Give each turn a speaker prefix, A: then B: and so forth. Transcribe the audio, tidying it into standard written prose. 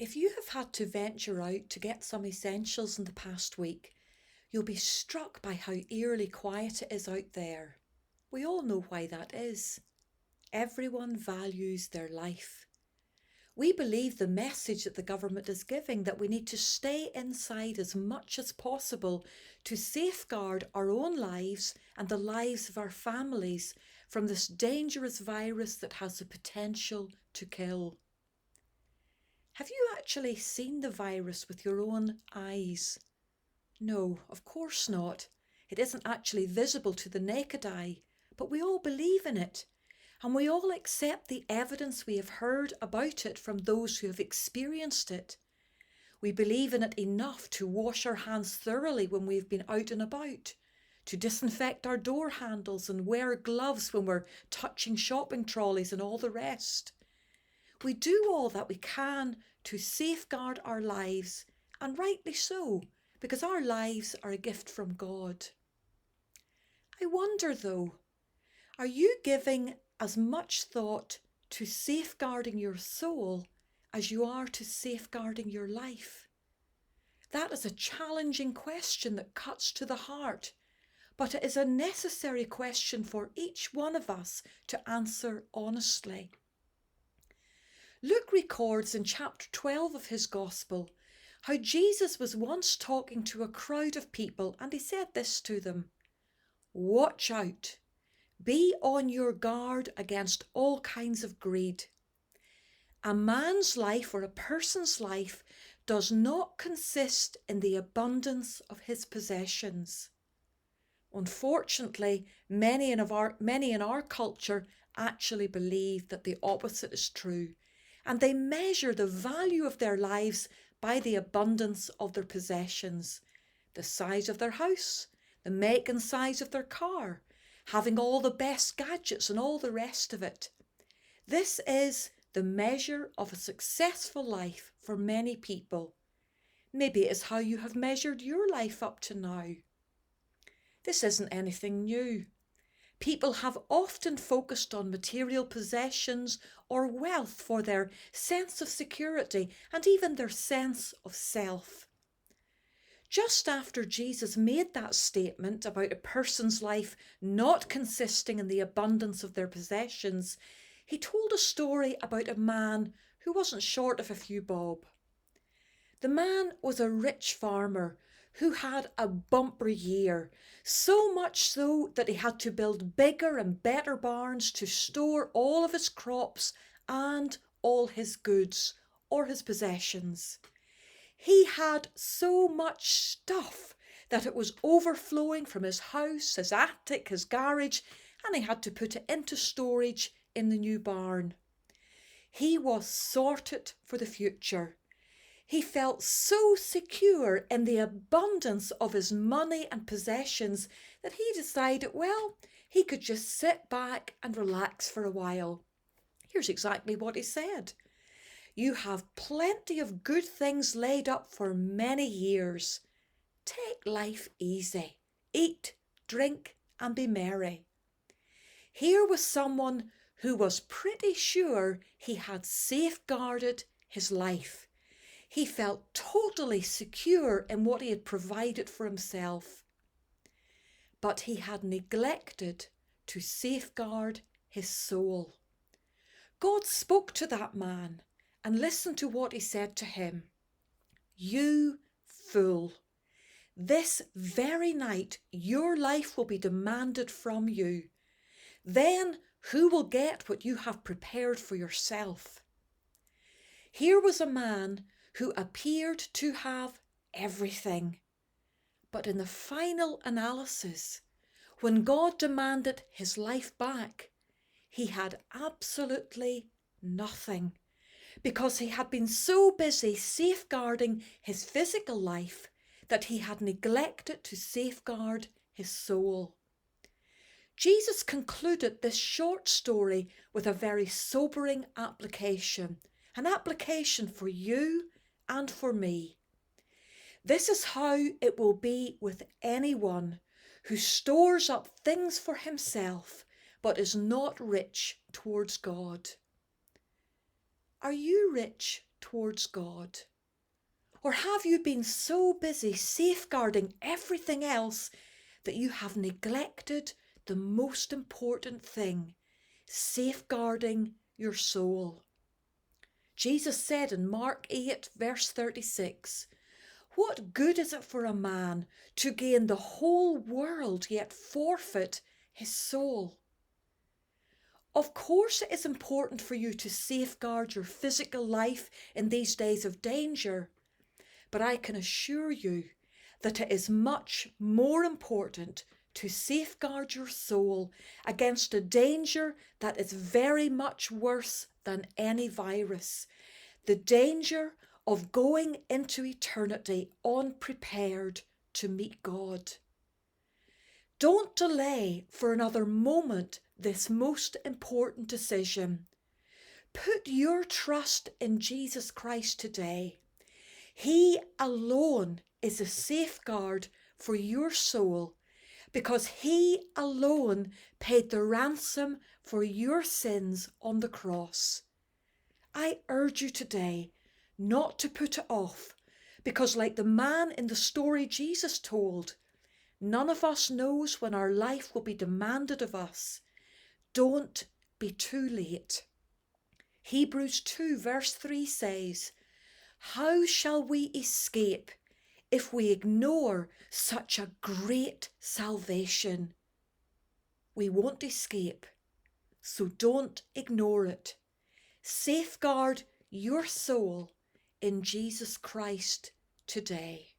A: If you have had to venture out to get some essentials in the past week, you'll be struck by how eerily quiet it is out there. We all know why that is. Everyone values their life. We believe the message that the government is giving that we need to stay inside as much as possible to safeguard our own lives and the lives of our families from this dangerous virus that has the potential to kill. Have you actually seen the virus with your own eyes? No, of course not. It isn't actually visible to the naked eye, but we all believe in it. And we all accept the evidence we have heard about it from those who have experienced it. We believe in it enough to wash our hands thoroughly when we've been out and about, to disinfect our door handles and wear gloves when we're touching shopping trolleys and all the rest. We do all that we can to safeguard our lives, and rightly so, because our lives are a gift from God. I wonder though, are you giving as much thought to safeguarding your soul as you are to safeguarding your life? That is a challenging question that cuts to the heart, but it is a necessary question for each one of us to answer honestly. Luke records in chapter 12 of his Gospel how Jesus was once talking to a crowd of people and he said this to them: "Watch out. Be on your guard against all kinds of greed. A man's life or a person's life does not consist in the abundance of his possessions." Unfortunately, many in our culture actually believe that the opposite is true, and they measure the value of their lives by the abundance of their possessions, the size of their house, the make and size of their car, having all the best gadgets and all the rest of it. This is the measure of a successful life for many people. Maybe it is how you have measured your life up to now. This isn't anything new. People have often focused on material possessions or wealth for their sense of security and even their sense of self. Just after Jesus made that statement about a person's life not consisting in the abundance of their possessions, he told a story about a man who wasn't short of a few bob. The man was a rich farmer who had a bumper year, so much so that he had to build bigger and better barns to store all of his crops and all his goods or his possessions. He had so much stuff that it was overflowing from his house, his attic, his garage, and he had to put it into storage in the new barn. He was sorted for the future. He felt so secure in the abundance of his money and possessions that he decided, well, he could just sit back and relax for a while. Here's exactly what he said: "You have plenty of good things laid up for many years. Take life easy. Eat, drink, and be merry." Here was someone who was pretty sure he had safeguarded his life. He felt totally secure in what he had provided for himself. But he had neglected to safeguard his soul. God spoke to that man, and listen to what he said to him. "You fool. This very night your life will be demanded from you. Then who will get what you have prepared for yourself?" Here was a man who appeared to have everything. But in the final analysis, when God demanded his life back, he had absolutely nothing, because he had been so busy safeguarding his physical life that he had neglected to safeguard his soul. Jesus concluded this short story with a very sobering application, an application for you and for me. This is how it will be with anyone who stores up things for himself but is not rich towards God. Are you rich towards God? Or have you been so busy safeguarding everything else that you have neglected the most important thing, safeguarding your soul? Jesus said in Mark 8, verse 36, "What good is it for a man to gain the whole world yet forfeit his soul?" Of course, it is important for you to safeguard your physical life in these days of danger, but I can assure you that it is much more important to safeguard your soul against a danger that is very much worse than any virus, the danger of going into eternity unprepared to meet God. Don't delay for another moment this most important decision. Put your trust in Jesus Christ today. He alone is a safeguard for your soul because He alone paid the ransom for your sins on the cross. I urge you today not to put it off, because like the man in the story Jesus told, none of us knows when our life will be demanded of us. Don't be too late. Hebrews 2 verse 3 says, "How shall we escape if we ignore such a great salvation?" We won't escape, so don't ignore it. Safeguard your soul in Jesus Christ today.